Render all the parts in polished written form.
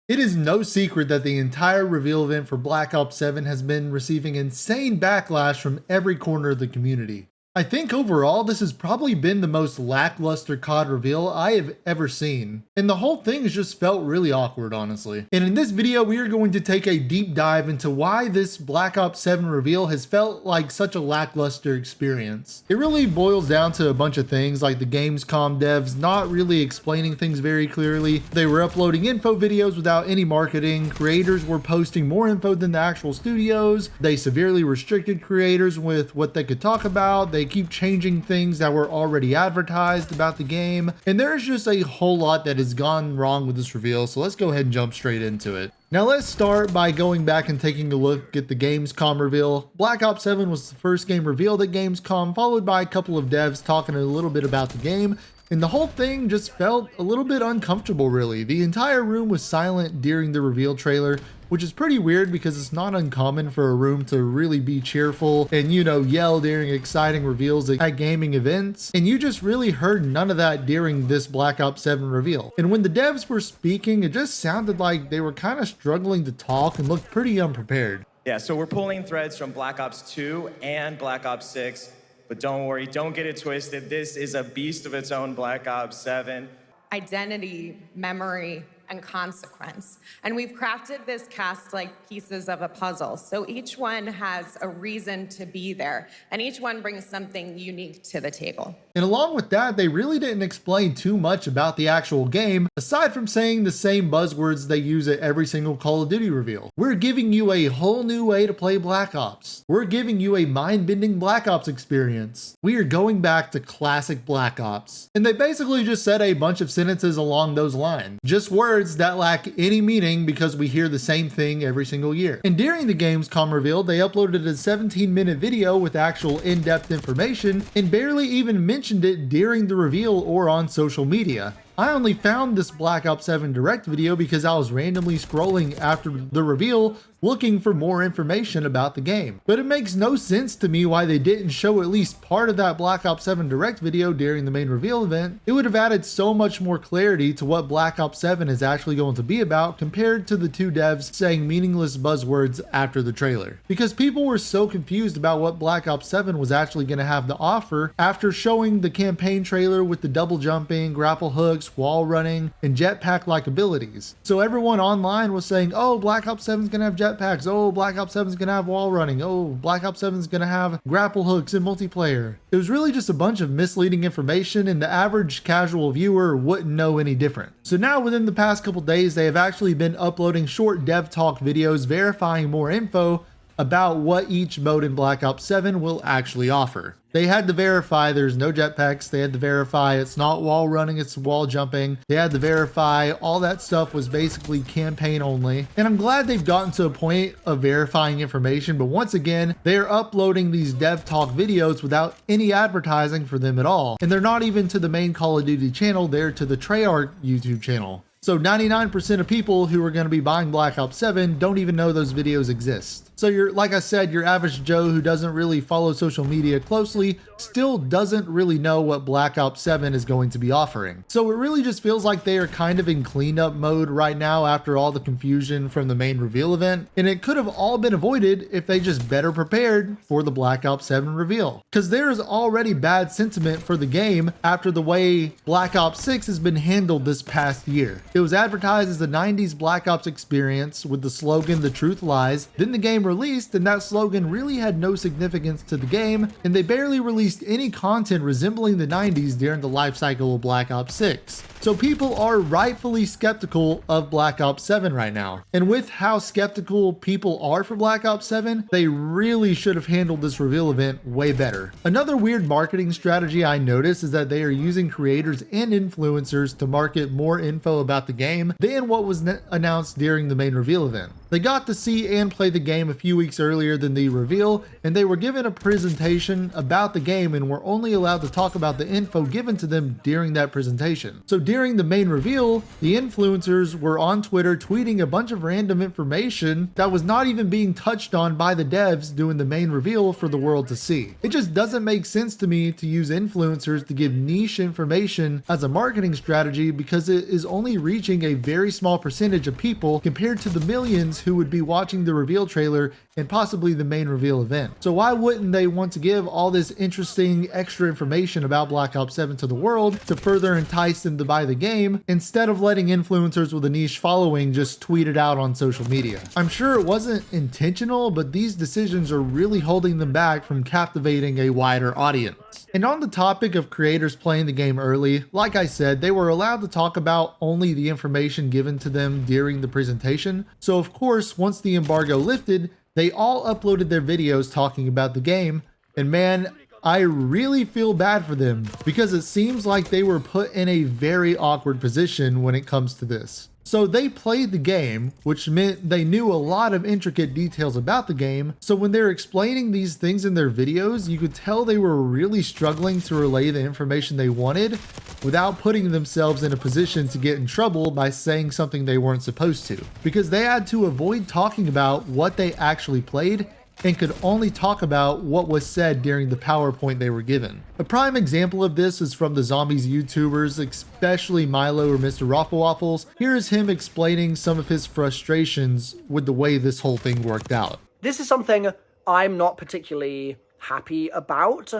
It is no secret that the entire reveal event for Black Ops 7 has been receiving insane backlash from every corner of the community. I think overall this has probably been the most lackluster COD reveal I have ever seen, and the whole thing has just felt really awkward, honestly. And in this video we are going to take a deep dive into why this Black Ops 7 reveal has felt like such a lackluster experience. It really boils down to a bunch of things, like the Gamescom devs not really explaining things very clearly. They were uploading info videos without any marketing, creators were posting more info than the actual studios, they severely restricted creators with what they could talk about, they keep changing things that were already advertised about the game, and there's just a whole lot that has gone wrong with this reveal, so let's go ahead and jump straight into it. Now let's start by going back and taking a look at the Gamescom reveal. Black Ops 7 was the first game revealed at Gamescom, followed by a couple of devs talking a little bit about the game, and the whole thing just felt a little bit uncomfortable, really. The entire room was silent during the reveal trailer, which is pretty weird because it's not uncommon for a room to really be cheerful and, yell during exciting reveals at gaming events. And you just really heard none of that during this Black Ops 7 reveal. And when the devs were speaking, it just sounded like they were kind of struggling to talk and looked pretty unprepared. Yeah, so we're pulling threads from Black Ops 2 and Black Ops 6. But don't worry, don't get it twisted. This is a beast of its own, Black Ops 7. Identity, memory, and consequence. And we've crafted this cast like pieces of a puzzle. So each one has a reason to be there, and each one brings something unique to the table. And along with that, they really didn't explain too much about the actual game, aside from saying the same buzzwords they use at every single Call of Duty reveal. We're giving you a whole new way to play Black Ops. We're giving you a mind-bending Black Ops experience. We are going back to classic Black Ops. And they basically just said a bunch of sentences along those lines. Just words that lack any meaning because we hear the same thing every single year. And during the Gamescom reveal, they uploaded a 17-minute video with actual in-depth information and barely even mentioned it during the reveal or on social media. I only found this Black Ops 7 Direct video because I was randomly scrolling after the reveal looking for more information about the game. But it makes no sense to me why they didn't show at least part of that Black Ops 7 Direct video during the main reveal event. It would have added so much more clarity to what Black Ops 7 is actually going to be about compared to the two devs saying meaningless buzzwords after the trailer. Because people were so confused about what Black Ops 7 was actually going to have to offer after showing the campaign trailer with the double jumping, grapple hooks, wall running, and jetpack-like abilities. So everyone online was saying, oh, Black Ops 7 is going to have jetpacks, oh, Black Ops 7 is going to have wall running, oh, Black Ops 7 is going to have grapple hooks and multiplayer. It was really just a bunch of misleading information, and the average casual viewer wouldn't know any different. So now within the past couple days, they have actually been uploading short dev talk videos verifying more info about what each mode in Black Ops 7 will actually offer. They had to verify there's no jetpacks, they had to verify it's not wall running, it's wall jumping, they had to verify all that stuff was basically campaign only. And I'm glad they've gotten to a point of verifying information, but once again, they are uploading these dev talk videos without any advertising for them at all. And they're not even to the main Call of Duty channel, they're to the Treyarch YouTube channel. So 99% of people who are going to be buying Black Ops 7 don't even know those videos exist. So like I said, your average Joe who doesn't really follow social media closely still doesn't really know what Black Ops 7 is going to be offering. So it really just feels like they are kind of in cleanup mode right now after all the confusion from the main reveal event. And it could have all been avoided if they just better prepared for the Black Ops 7 reveal. Because there is already bad sentiment for the game after the way Black Ops 6 has been handled this past year. It was advertised as the 90s Black Ops experience with the slogan, "The Truth Lies." Then the game released and that slogan really had no significance to the game, and they barely released any content resembling the 90s during the life cycle of Black Ops 6. So people are rightfully skeptical of Black Ops 7 right now. And with how skeptical people are for Black Ops 7, they really should have handled this reveal event way better. Another weird marketing strategy I noticed is that they are using creators and influencers to market more info about the game than what was announced during the main reveal event. They got to see and play the game a few weeks earlier than the reveal, and they were given a presentation about the game and were only allowed to talk about the info given to them during that presentation. So during the main reveal, the influencers were on Twitter tweeting a bunch of random information that was not even being touched on by the devs doing the main reveal for the world to see. It just doesn't make sense to me to use influencers to give niche information as a marketing strategy, because it is only reaching a very small percentage of people compared to the millions who would be watching the reveal trailer and possibly the main reveal event. So why wouldn't they want to give all this interesting extra information about Black Ops 7 to the world to further entice them to buy the game, instead of letting influencers with a niche following just tweet it out on social media? I'm sure it wasn't intentional, but these decisions are really holding them back from captivating a wider audience. And on the topic of creators playing the game early, like I said, they were allowed to talk about only the information given to them during the presentation. So of course, once the embargo lifted, they all uploaded their videos talking about the game. And man, I really feel bad for them, because it seems like they were put in a very awkward position when it comes to this. So they played the game, which meant they knew a lot of intricate details about the game. So when they're explaining these things in their videos, you could tell they were really struggling to relay the information they wanted without putting themselves in a position to get in trouble by saying something they weren't supposed to, because they had to avoid talking about what they actually played and could only talk about what was said during the PowerPoint they were given. A prime example of this is from the Zombies YouTubers, especially Milo or Mr. Raffle Waffles. Here is him explaining some of his frustrations with the way this whole thing worked out. This is something I'm not particularly happy about.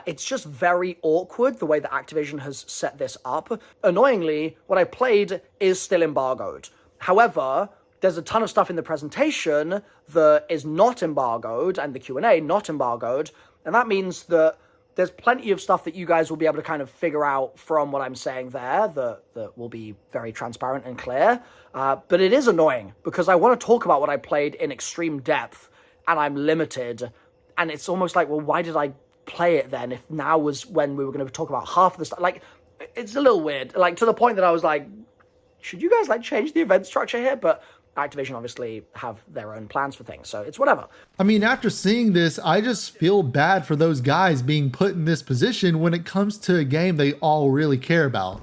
It's just very awkward the way that Activision has set this up. Annoyingly, what I played is still embargoed. However, there's a ton of stuff in the presentation that is not embargoed, and the Q&A not embargoed, and that means that there's plenty of stuff that you guys will be able to kind of figure out from what I'm saying there that will be very transparent and clear. But it is annoying, because I want to talk about what I played in extreme depth, and I'm limited, and it's almost like, well, why did I play it then if now was when we were going to talk about half of the stuff? Like, it's a little weird, like, to the point that I was like, should you guys, like, change the event structure here? But Activision obviously have their own plans for things, so it's whatever. I mean, after seeing this, I just feel bad for those guys being put in this position when it comes to a game they all really care about.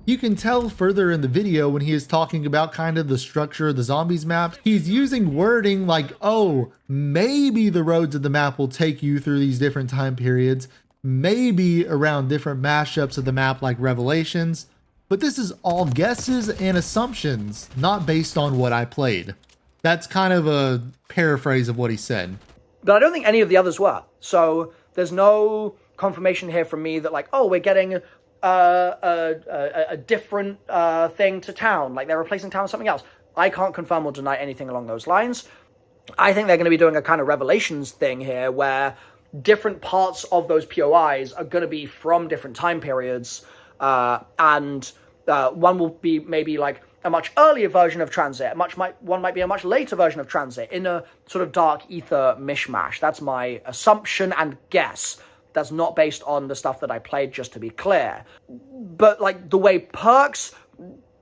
You can tell further in the video when he is talking about kind of the structure of the zombies map, he's using wording like, oh, maybe the roads of the map will take you through these different time periods, maybe around different mashups of the map like Revelations. But this is all guesses and assumptions, not based on what I played. That's kind of a paraphrase of what he said. But I don't think any of the others were. So there's no confirmation here from me that, like, oh, we're getting a different thing to town, like they're replacing town with something else. I can't confirm or deny anything along those lines. I think they're going to be doing a kind of Revelations thing here, where different parts of those POIs are going to be from different time periods. And one will be maybe like a much earlier version of Transit. One might be a much later version of Transit in a sort of dark ether mishmash. That's my assumption and guess. That's not based on the stuff that I played, just to be clear. But like the way perks,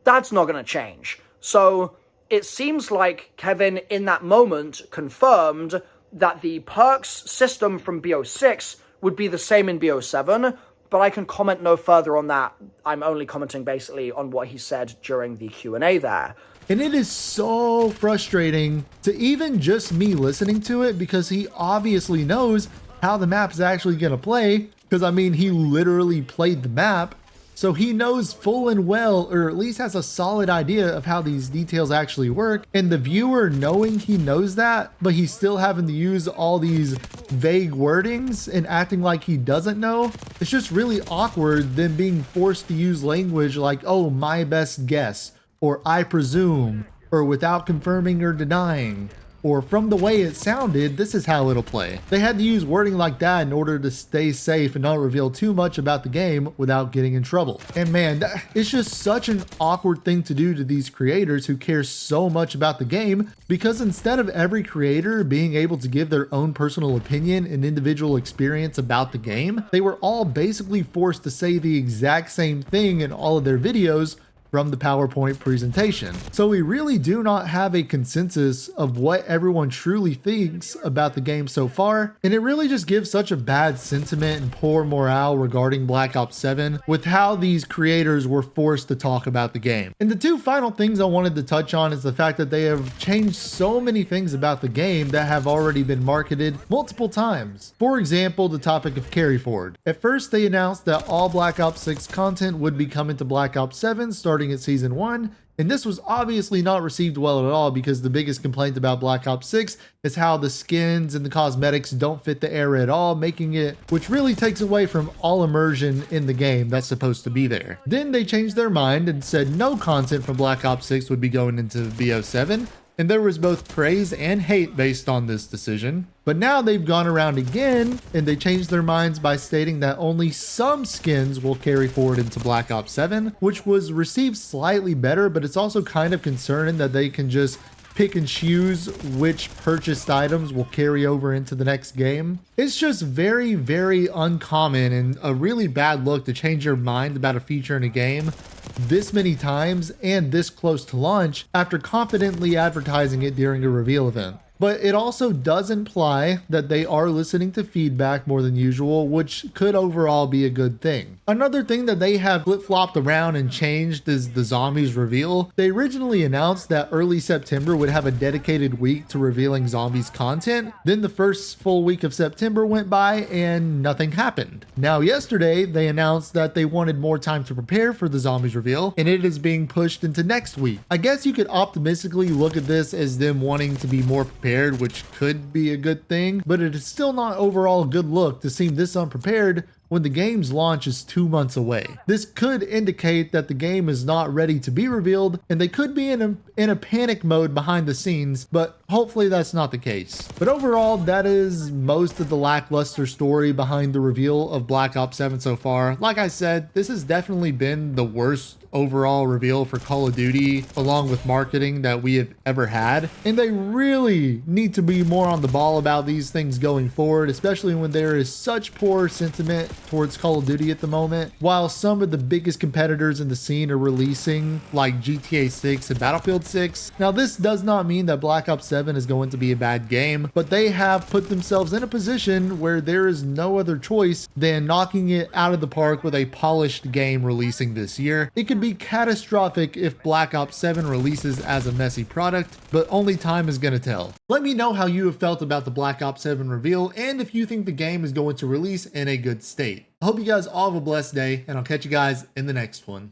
that's not going to change. So it seems like Kevin in that moment confirmed that the perks system from BO6 would be the same in BO7, but I can comment no further on that. I'm only commenting basically on what he said during the Q&A there. And it is so frustrating to even just me listening to it, because he obviously knows how the map is actually going to play, because I mean, he literally played the map. So he knows full and well, or at least has a solid idea of how these details actually work. And the viewer knowing he knows that, but he's still having to use all these vague wordings and acting like he doesn't know. It's just really awkward than being forced to use language like, oh, my best guess, or I presume, or without confirming or denying, or from the way it sounded, this is how it'll play. They had to use wording like that in order to stay safe and not reveal too much about the game without getting in trouble. And man, it's just such an awkward thing to do to these creators who care so much about the game, because instead of every creator being able to give their own personal opinion and individual experience about the game, they were all basically forced to say the exact same thing in all of their videos, from the PowerPoint presentation. So we really do not have a consensus of what everyone truly thinks about the game so far, and it really just gives such a bad sentiment and poor morale regarding Black Ops 7 with how these creators were forced to talk about the game. And the two final things I wanted to touch on is the fact that they have changed so many things about the game that have already been marketed multiple times. For example, the topic of carry forward. At first, they announced that all Black Ops 6 content would be coming to Black Ops 7 starting at Season 1, and this was obviously not received well at all because the biggest complaint about Black Ops 6 is how the skins and the cosmetics don't fit the era at all, making it, which really takes away from all immersion in the game that's supposed to be there. Then they changed their mind and said no content from Black Ops 6 would be going into BO7, and there was both praise and hate based on this decision. But now they've gone around again and they changed their minds by stating that only some skins will carry forward into Black Ops 7, which was received slightly better, but it's also kind of concerning that they can just pick and choose which purchased items will carry over into the next game. It's just very, very uncommon and a really bad look to change your mind about a feature in a game this many times and this close to launch after confidently advertising it during a reveal event. But it also does imply that they are listening to feedback more than usual, which could overall be a good thing. Another thing that they have flip-flopped around and changed is the zombies reveal. They originally announced that early September would have a dedicated week to revealing zombies content. Then the first full week of September went by and nothing happened. Now yesterday, they announced that they wanted more time to prepare for the zombies reveal, and it is being pushed into next week. I guess you could optimistically look at this as them wanting to be more prepared, which could be a good thing, but it is still not overall a good look to seem this unprepared when the game's launch is 2 months away. This could indicate that the game is not ready to be revealed, and they could be in a panic mode behind the scenes, but hopefully that's not the case. But overall, that is most of the lackluster story behind the reveal of Black Ops 7 so far. Like I said, this has definitely been the worst overall reveal for Call of Duty along with marketing that we have ever had, and they really need to be more on the ball about these things going forward, especially when there is such poor sentiment towards Call of Duty at the moment. While some of the biggest competitors in the scene are releasing like GTA 6 and Battlefield 6. Now this does not mean that Black Ops 7 is going to be a bad game, but they have put themselves in a position where there is no other choice than knocking it out of the park with a polished game releasing this year. It could be catastrophic if Black Ops 7 releases as a messy product, but only time is gonna tell. Let me know how you have felt about the Black Ops 7 reveal and if you think the game is going to release in a good state. I hope you guys all have a blessed day, and I'll catch you guys in the next one.